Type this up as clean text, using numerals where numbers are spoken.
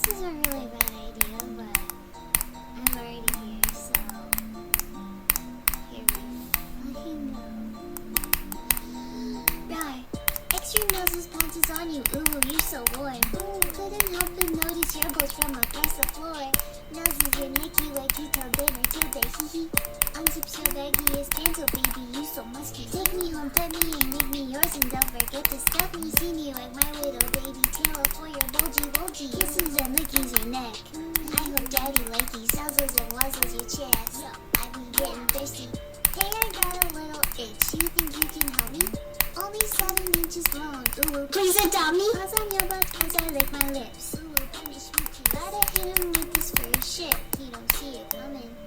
is a really bad idea, but I'm already here, so here we fucking go. Right. Extreme noses pounces on you, ooh, you're so warm. Couldn't help but notice your bones from across the floor. Noses are nicky like you tell dinner today, hee hee. Unzip so baggy as panto, baby, you so musky. Take me home, pet me and make me yours, and don't forget to stuff me. See me like my little baby tail for your bulgy. Kisses and lickies your neck. I hope daddy likey suzzles and wuzzles your chest. I be getting thirsty. Hey, I got a little itch. You think you can help me? Only 7 inches long. Ooh, please adopt me. Paws on your butt as I lick my lips. Ooh, punish me too. Gotta hit him with this first shit. He don't see it coming.